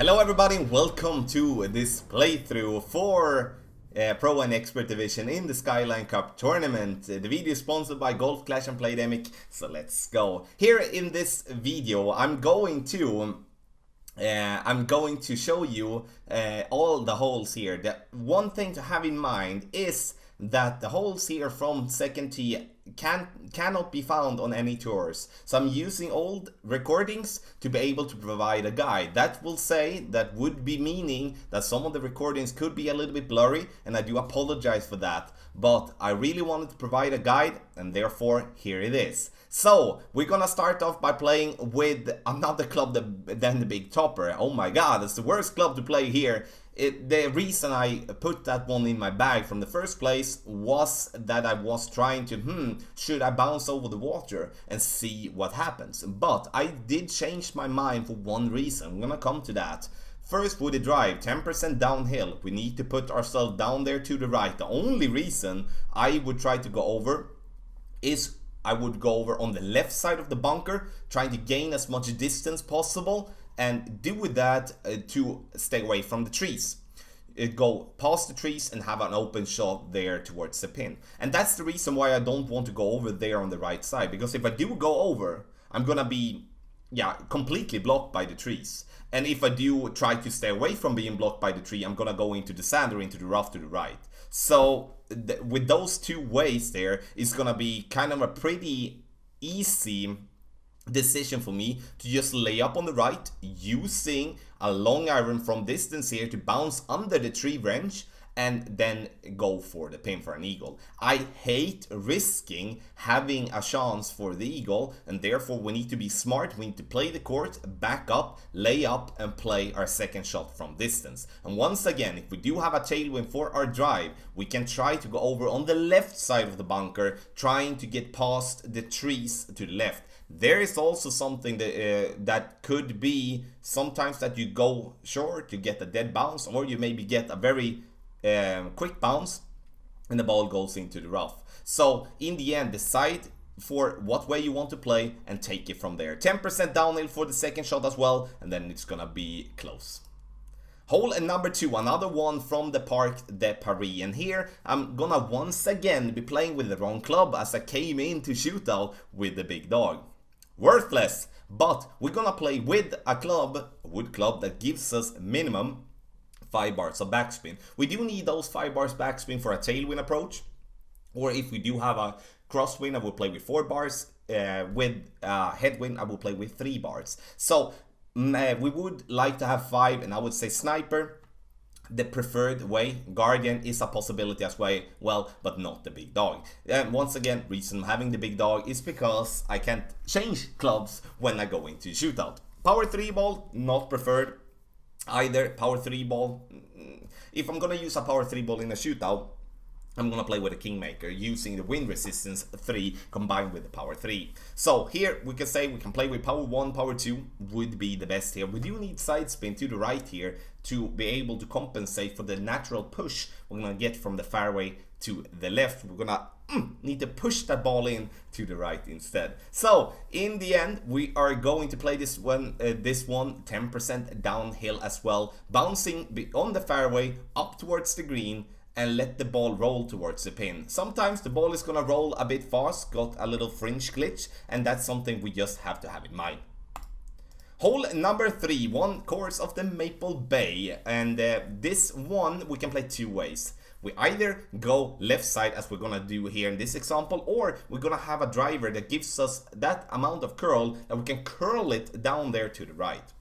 Hello everybody and welcome to this playthrough for Pro and Expert Division in the Skyline Cup tournament. The video is sponsored by Golf Clash and Playdemic, so let's go. Here in this video I'm going to show you all the holes here. The one thing to have in mind is that the holes here from second tee cannot be found on any tours. So I'm using old recordings to be able to provide a guide. That would be meaning that some of the recordings could be a little bit blurry, and I do apologize for that. But I really wanted to provide a guide, and therefore here it is. So we're gonna start off by playing with another club than the Big Topper. Oh my god, that's the worst club to play here. The reason I put that one in my bag from the first place was that I was trying to, should I bounce over the water and see what happens? But I did change my mind for one reason. I'm gonna come to that. First, with the drive, 10% downhill. We need to put ourselves down there to the right. The only reason I would try to go over is I would go over on the left side of the bunker, trying to gain as much distance possible, and do with that to stay away from the trees. Go past the trees and have an open shot there towards the pin. And that's the reason why I don't want to go over there on the right side, because if I do go over, I'm gonna be completely blocked by the trees. And if I do try to stay away from being blocked by the tree, I'm gonna go into the sand or into the rough to the right. So with those two ways there, it's gonna be kind of a pretty easy decision for me to just lay up on the right, using a long iron from distance here to bounce under the tree branch and then go for the pin for an eagle. I hate risking having a chance for the eagle, and therefore we need to be smart. We need to play the court, back up, lay up, and play our second shot from distance. And once again, if we do have a tailwind for our drive, we can try to go over on the left side of the bunker, trying to get past the trees to the left. There is also something that could be sometimes that you go short, you get a dead bounce, or you maybe get a very quick bounce and the ball goes into the rough. So in the end, decide for what way you want to play and take it from there. 10% downhill for the second shot as well, and then it's gonna be close. Hole number 2, another one from the Parc de Paris, and here I'm gonna once again be playing with the wrong club as I came into shootout with the big dog. Worthless, but we're gonna play with a wood club that gives us minimum 5 bars of backspin. We do need those 5 bars backspin for a tailwind approach, or if we do have a crosswind, I will play with 4 bars. With headwind, I will play with 3 bars. So we would like to have 5, and I would say sniper, the preferred way. Guardian is a possibility as well, but not the big dog. And once again, reason having the big dog is because I can't change clubs when I go into shootout. Power 3 ball, not preferred either. Power 3 ball, if I'm gonna use a power 3 ball in a shootout, I'm gonna play with a Kingmaker using the wind resistance 3 combined with the power 3. So here we can say we can play with power 1, power 2 would be the best here. We do need side spin to the right here to be able to compensate for the natural push we're gonna get from the fairway to the left. We're gonna need to push that ball in to the right instead. So in the end, we are going to play this one 10% downhill as well, bouncing on the fairway up towards the green and let the ball roll towards the pin. Sometimes the ball is gonna roll a bit fast, got a little fringe glitch, and that's something we just have to have in mind. Hole number 3, one course of the Maple Bay, and this one we can play 2 ways. We either go left side as we're gonna do here in this example, or we're gonna have a driver that gives us that amount of curl that we can curl it down there to the right.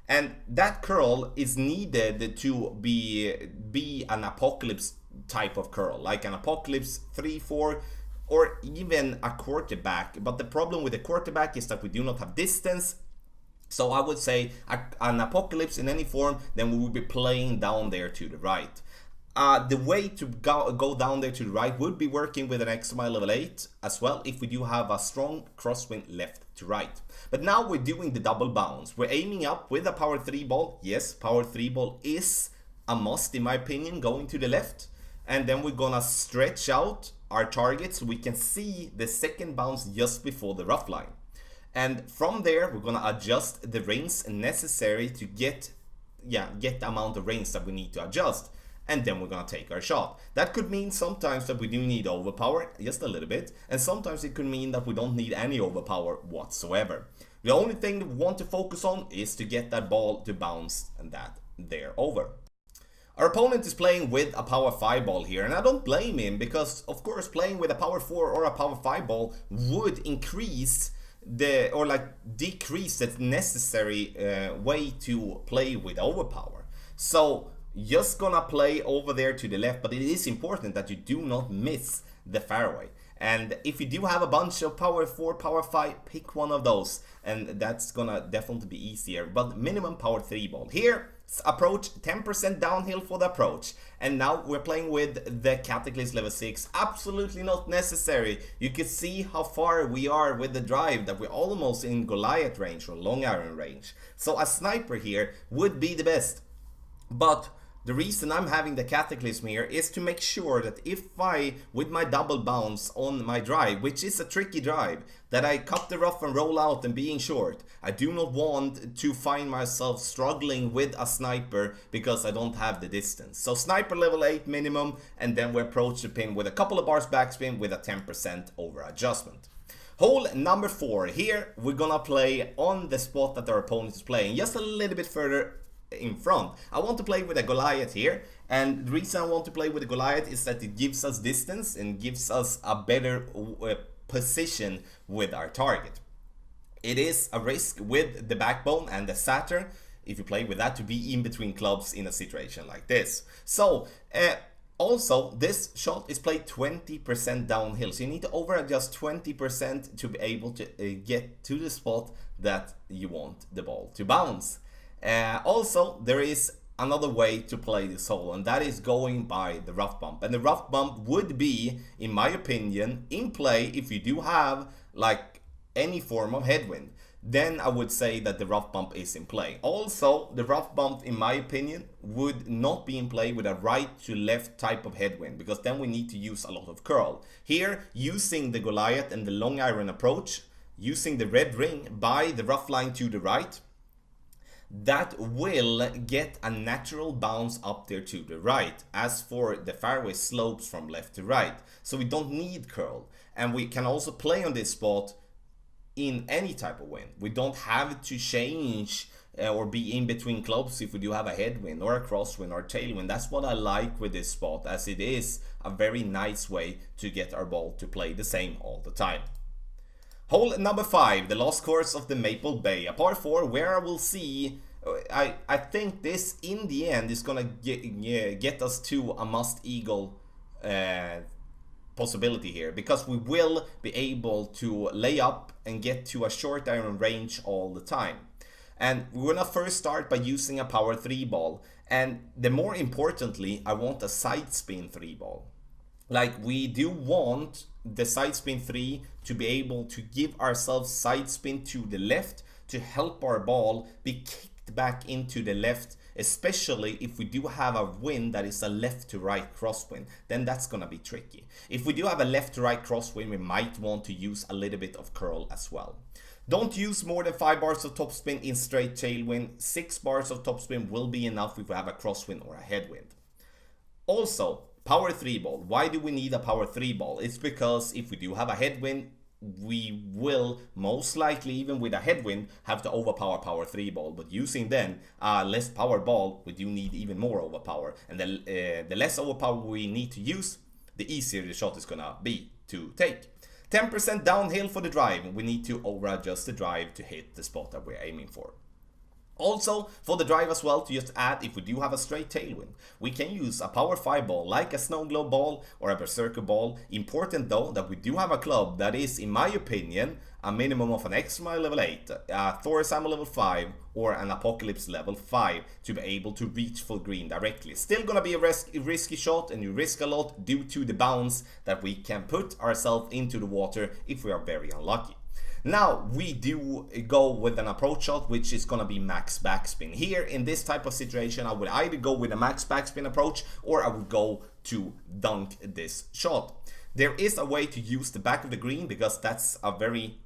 And that curl is needed to be an apocalypse type of curl, like an apocalypse 3-4, or even a quarterback. But the problem with the quarterback is that we do not have distance. So I would say an apocalypse in any form, then we will be playing down there to the right. The way to go down there to the right would be working with an XMI level 8 as well, if we do have a strong crosswind left to right. But now we're doing the double bounce. We're aiming up with a power 3 ball. Yes, power 3 ball is a must in my opinion, going to the left. And then we're gonna stretch out our target so we can see the second bounce just before the rough line. And from there, we're gonna adjust the rings necessary to get get the amount of range that we need to adjust. And then we're gonna take our shot. That could mean sometimes that we do need overpower, just a little bit, and sometimes it could mean that we don't need any overpower whatsoever. The only thing that we want to focus on is to get that ball to bounce and that there over. Our opponent is playing with a power 5 ball here, and I don't blame him, because of course playing with a power 4 or a power 5 ball would increase decrease the necessary way to play with overpower. So just gonna play over there to the left, but it is important that you do not miss the fairway. And if you do have a bunch of power 4, power 5, pick one of those, and that's gonna definitely be easier. But minimum power 3 ball. Here, approach 10% downhill for the approach. And now we're playing with the Cataclysm level 6. Absolutely not necessary. You can see how far we are with the drive, that we're almost in Goliath range or long iron range. So a sniper here would be the best. But the reason I'm having the Cataclysm here is to make sure that if I, with my double bounce on my drive, which is a tricky drive, that I cut the rough and roll out and being short, I do not want to find myself struggling with a sniper because I don't have the distance. So sniper level 8 minimum, and then we approach the pin with a couple of bars backspin with a 10% over adjustment. Hole number 4. Here we're gonna play on the spot that our opponent is playing, just a little bit further in front. I want to play with a Goliath here, and the reason I want to play with a Goliath is that it gives us distance and gives us a better position with our target. It is a risk with the backbone and the Saturn, if you play with that, to be in between clubs in a situation like this. So also this shot is played 20% downhill, so you need to over adjust 20% to be able to get to the spot that you want the ball to bounce. Also, there is another way to play this hole, and that is going by the rough bump. And the rough bump would be, in my opinion, in play if you do have like any form of headwind. Then I would say that the rough bump is in play. Also, the rough bump, in my opinion, would not be in play with a right to left type of headwind, because then we need to use a lot of curl. Here, using the Goliath and the long iron approach, using the red ring by the rough line to the right, that will get a natural bounce up there to the right. As for the fairway slopes from left to right, so we don't need curl, and we can also play on this spot in any type of wind. We don't have to change or be in between clubs if we do have a headwind or a crosswind or tailwind. That's what I like with this spot, as it is a very nice way to get our ball to play the same all the time. Hole number 5, the last course of the Maple Bay, a par 4, where I will see, I think this in the end is gonna get us to a must eagle possibility here, because we will be able to lay up and get to a short iron range all the time. And we're gonna first start by using a power 3 ball, and the more importantly, I want a side spin 3 ball. Like, we do want the side spin 3 to be able to give ourselves side spin to the left to help our ball be kicked back into the left, especially if we do have a wind that is a left to right crosswind. Then that's gonna be tricky. If we do have a left to right crosswind, we might want to use a little bit of curl as well. Don't use more than 5 bars of topspin in straight tailwind. 6 bars of topspin will be enough if we have a crosswind or a headwind. Also, power 3 ball. Why do we need a power 3 ball? It's because if we do have a headwind, we will most likely, even with a headwind, have to overpower power 3 ball. But using then less power ball, we do need even more overpower. And the less overpower we need to use, the easier the shot is gonna be to take. 10% downhill for the drive. We need to over adjust the drive to hit the spot that we're aiming for. Also, for the drive as well, to just add, if we do have a straight tailwind, we can use a power 5 ball, like a snow globe ball or a berserker ball. Important though, that we do have a club that is, in my opinion, a minimum of an Extra level 8, a Thoris Ammo level 5, or an Apocalypse level 5 to be able to reach full green directly. Still gonna be a risky shot, and you risk a lot due to the bounce that we can put ourselves into the water if we are very unlucky. Now we do go with an approach shot, which is gonna be max backspin. Here in this type of situation, I would either go with a max backspin approach, or I would go to dunk this shot. There is a way to use the back of the green, because that's a very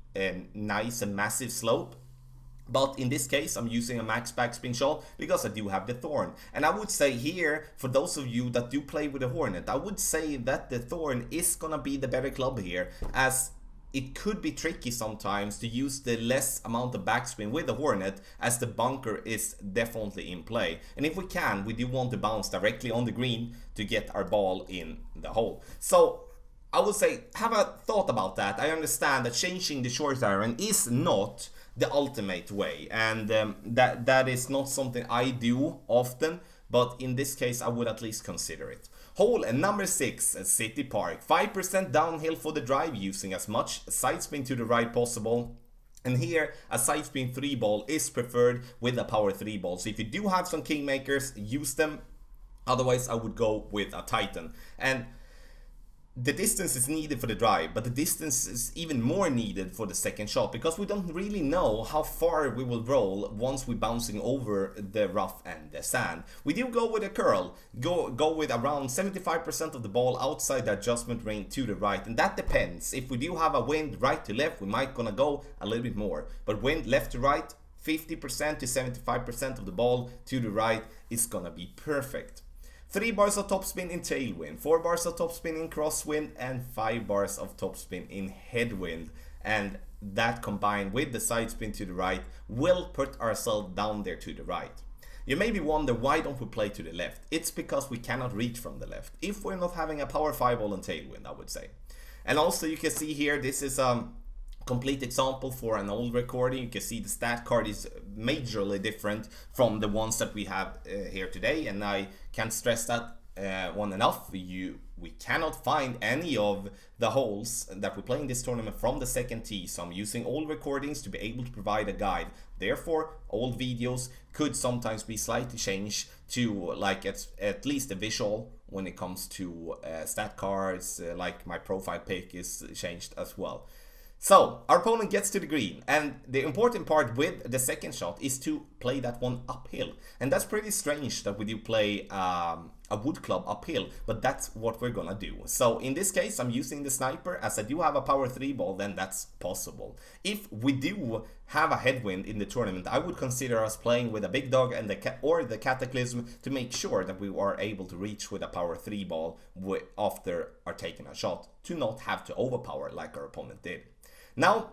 nice and massive slope. But in this case, I'm using a max backspin shot because I do have the Thorn. And I would say here, for those of you that do play with the Hornet, I would say that the Thorn is gonna be the better club here, as it could be tricky sometimes to use the less amount of backspin with the Hornet, as the bunker is definitely in play. And if we can, we do want to bounce directly on the green to get our ball in the hole. So I would say, have a thought about that. I understand that changing the short iron is not the ultimate way, and that is not something I do often, but in this case I would at least consider it. Hole number 6 at City Park. 5% downhill for the drive, using as much side spin to the right possible. And here, a side spin 3 ball is preferred with a power 3 ball. So if you do have some kingmakers, use them. Otherwise, I would go with a Titan. And the distance is needed for the drive, but the distance is even more needed for the second shot, because we don't really know how far we will roll once we're bouncing over the rough and the sand. We do go with a curl, go with around 75% of the ball outside the adjustment range to the right, and that depends. If we do have a wind right to left, we might gonna go a little bit more, but wind left to right, 50% to 75% of the ball to the right is gonna be perfect. 3 bars of topspin in tailwind, 4 bars of topspin in crosswind, and 5 bars of topspin in headwind. And that combined with the side spin to the right will put ourselves down there to the right. You maybe wonder, why don't we play to the left? It's because we cannot reach from the left, if we're not having a power 5 ball and tailwind, I would say. And also you can see here, this is complete example for an old recording. You can see the stat card is majorly different from the ones that we have here today, and I can't stress that one enough. We cannot find any of the holes that we play in this tournament from the second tee, so I'm using old recordings to be able to provide a guide. Therefore, old videos could sometimes be slightly changed to like at least a visual when it comes to stat cards, like my profile pic is changed as well. So, our opponent gets to the green, and the important part with the second shot is to play that one uphill. And that's pretty strange that we do play a wood club uphill, but that's what we're gonna do. So, in this case, I'm using the sniper. As I do have a power 3 ball, then that's possible. If we do have a headwind in the tournament, I would consider us playing with a big dog and the cataclysm to make sure that we are able to reach with a power 3 ball after our taking a shot, to not have to overpower like our opponent did. Now,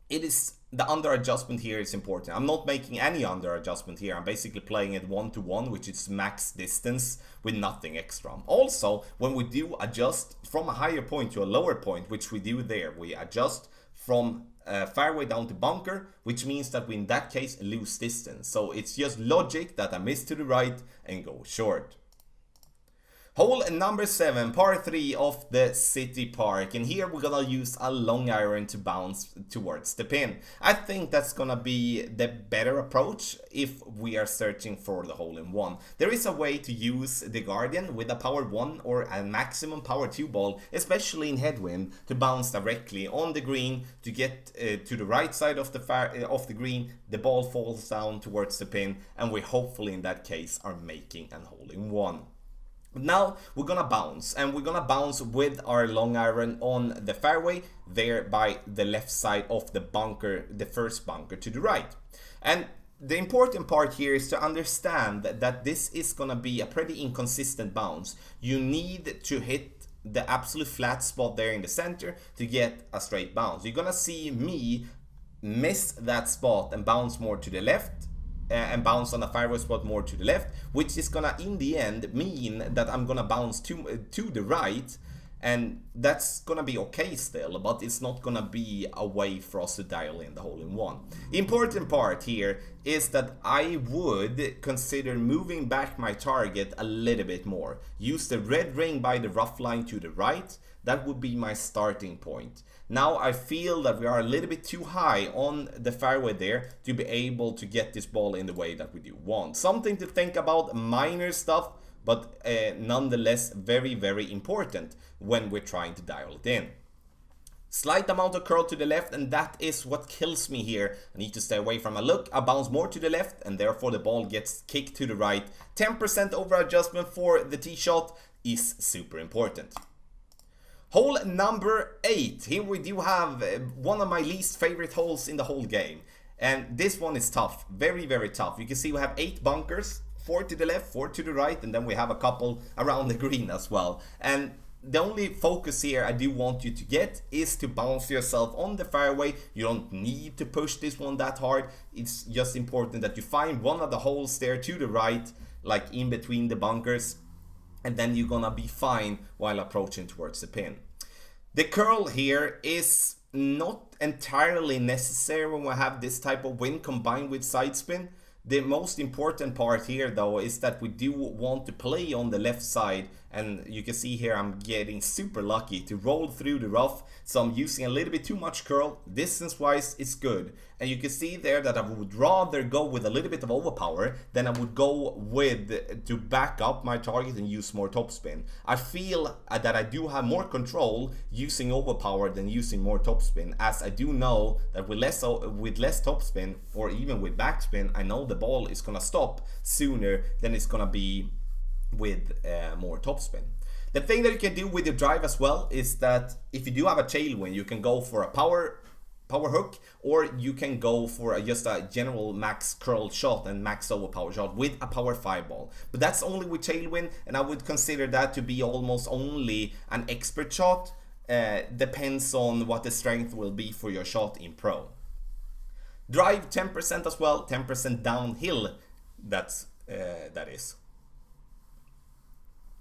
it is the under adjustment here is important. I'm not making any under adjustment here. I'm basically playing it 1-to-1, which is max distance with nothing extra. Also, when we do adjust from a higher point to a lower point, which we do there, we adjust from fairway down to bunker, which means that we in that case lose distance. So it's just logic that I miss to the right and go short. Hole number 7, par 3 of the City Park, and here we're gonna use a long iron to bounce towards the pin. I think that's gonna be the better approach if we are searching for the hole-in-one. There is a way to use the Guardian with a power 1 or a maximum power 2 ball, especially in headwind, to bounce directly on the green to get to the right side of the green. The ball falls down towards the pin, and we hopefully in that case are making an hole-in-one. Now we're gonna bounce, and we're gonna bounce with our long iron on the fairway there by the left side of the bunker, the first bunker to the right. And the important part here is to understand that this is gonna be a pretty inconsistent bounce. You need to hit the absolute flat spot there in the center to get a straight bounce. You're gonna see me miss that spot and bounce more to the left, and bounce on a fairway spot more to the left, which is gonna in the end mean that I'm gonna bounce to the right, and that's gonna be okay still, but it's not gonna be a way for us to dial in the hole-in-one. The important part here is that I would consider moving back my target a little bit more. Use the red ring by the rough line to the right. That would be my starting point. Now I feel that we are a little bit too high on the fairway there to be able to get this ball in the way that we do want. Something to think about, minor stuff, but nonetheless very, very important when we're trying to dial it in. Slight amount of curl to the left, and that is what kills me here. I need to stay away from a look. I bounce more to the left, and therefore the ball gets kicked to the right. 10% over adjustment for the tee shot is super important. Hole number 8. Here we do have one of my least favorite holes in the whole game. And this one is tough, very, very tough. You can see we have 8 bunkers, 4 to the left, 4 to the right, and then we have a couple around the green as well. And the only focus here I do want you to get is to bounce yourself on the fairway. You don't need to push this one that hard. It's just important that you find one of the holes there to the right, like in between the bunkers, and then you're gonna be fine while approaching towards the pin. The curl here is not entirely necessary when we have this type of wind combined with side spin. The most important part here though is that we do want to play on the left side, and you can see here I'm getting super lucky to roll through the rough, so I'm using a little bit too much curl. Distance wise it's good, and you can see there that I would rather go with a little bit of overpower than I would go with to back up my target and use more topspin. I feel that I do have more control using overpower than using more topspin, as I do know that with less topspin or even with backspin, I know the ball is gonna stop sooner than it's gonna be with more topspin. The thing that you can do with your drive as well is that if you do have a tailwind, you can go for a power hook, or you can go for just a general max curl shot and max overpower shot with a power 5 ball. But that's only with tailwind, and I would consider that to be almost only an expert shot. Depends on what the strength will be for your shot in pro. Drive 10% as well, 10% downhill, that is.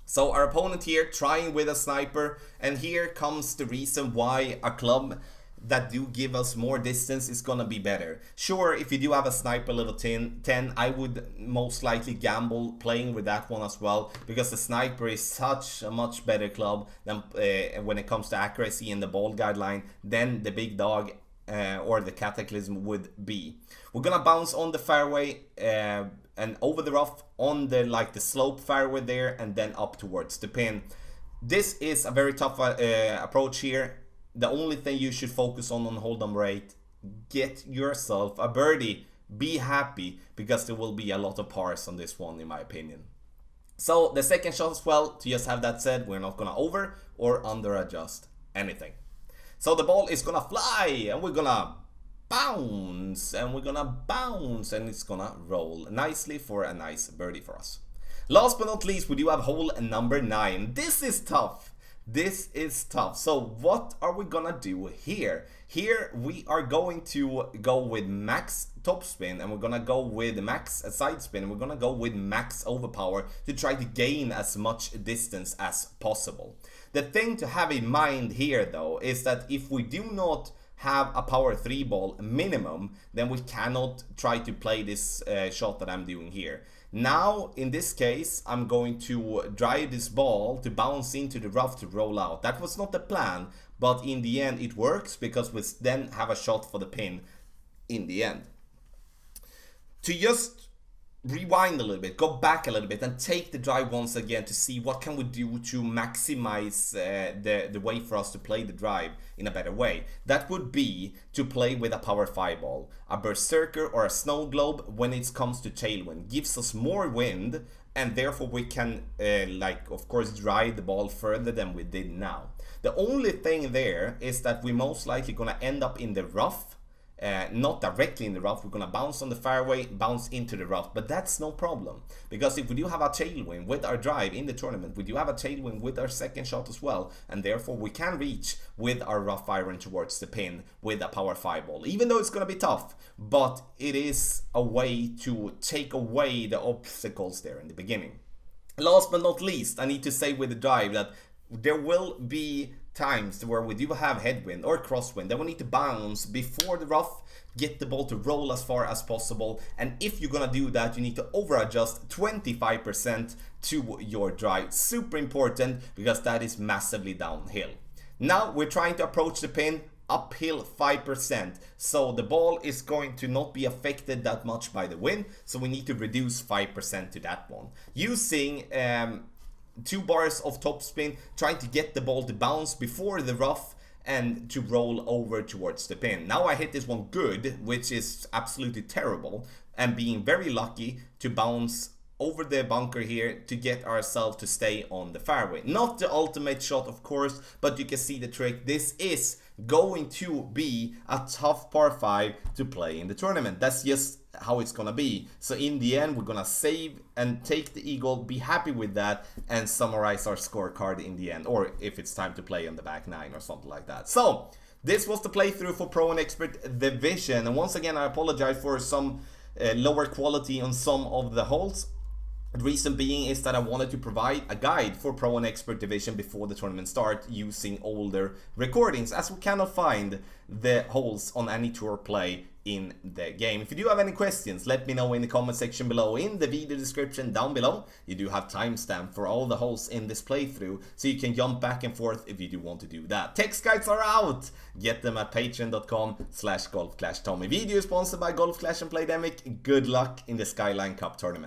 So our opponent here trying with a sniper, and here comes the reason why a club that do give us more distance is gonna be better. Sure, if you do have a sniper level 10, I would most likely gamble playing with that one as well, because the sniper is such a much better club than when it comes to accuracy in the ball guideline than the big dog or the cataclysm would be. We're gonna bounce on the fairway and over the rough on the slope fairway there, and then up towards the pin. This is a very tough approach here. The only thing you should focus on hold number 8, get yourself a birdie. Be happy, because there will be a lot of pars on this one in my opinion. So the second shot as well, to just have that said, we're not gonna over or under adjust anything. So the ball is gonna fly, and we're gonna bounce, and we're gonna bounce, and it's gonna roll nicely for a nice birdie for us. Last but not least, we do have hole number 9. This is tough. This is tough. So what are we gonna do here? Here we are going to go with max topspin, and we're gonna go with max side spin, and we're gonna go with max overpower to try to gain as much distance as possible. The thing to have in mind here though is that if we do not have a power 3 ball minimum, then we cannot try to play this shot that I'm doing here. Now in this case I'm going to drive this ball to bounce into the rough to roll out. That was not the plan, but in the end it works, because we then have a shot for the pin in the end. To just rewind a little bit, go back a little bit, and take the drive once again to see what can we do to maximize the way for us to play the drive in a better way. That would be to play with a power 5 ball. A berserker or a snow globe, when it comes to tailwind, gives us more wind, and therefore we can of course drive the ball further than we did now. The only thing there is that we're most likely gonna end up in the rough. Not directly in the rough, we're gonna bounce on the fairway, bounce into the rough, but that's no problem, because if we do have a tailwind with our drive in the tournament, we do have a tailwind with our second shot as well, and therefore we can reach with our rough iron towards the pin with a power 5 ball, even though it's gonna be tough, but it is a way to take away the obstacles there in the beginning. Last but not least, I need to say with the drive that there will be times where we do have headwind or crosswind, then we need to bounce before the rough, get the ball to roll as far as possible, and if you're gonna do that, you need to over adjust 25% to your drive. Super important, because that is massively downhill. Now we're trying to approach the pin uphill 5%, so the ball is going to not be affected that much by the wind, so we need to reduce 5% to that one using 2 bars of topspin, trying to get the ball to bounce before the rough and to roll over towards the pin. Now I hit this one good, which is absolutely terrible, and being very lucky to bounce over the bunker here to get ourselves to stay on the fairway. Not the ultimate shot, of course, but you can see the trick. This is going to be a tough par 5 to play in the tournament. That's just how it's gonna be. So in the end, we're gonna save and take the eagle, be happy with that, and summarize our scorecard in the end, or if it's time to play on the back 9 or something like that. So this was the playthrough for Pro and Expert Division, and once again I apologize for some lower quality on some of the holes. The reason being is that I wanted to provide a guide for Pro and Expert Division before the tournament start using older recordings, as we cannot find the holes on any tour play in the game. If you do have any questions, let me know in the comment section below. In the video description down below, you do have timestamp for all the holes in this playthrough, so you can jump back and forth if you do want to do that. Text guides are out! Get them at patreon.com/golfclashtommy. Video is sponsored by Golf Clash and Playdemic. Good luck in the Skyline Cup tournament.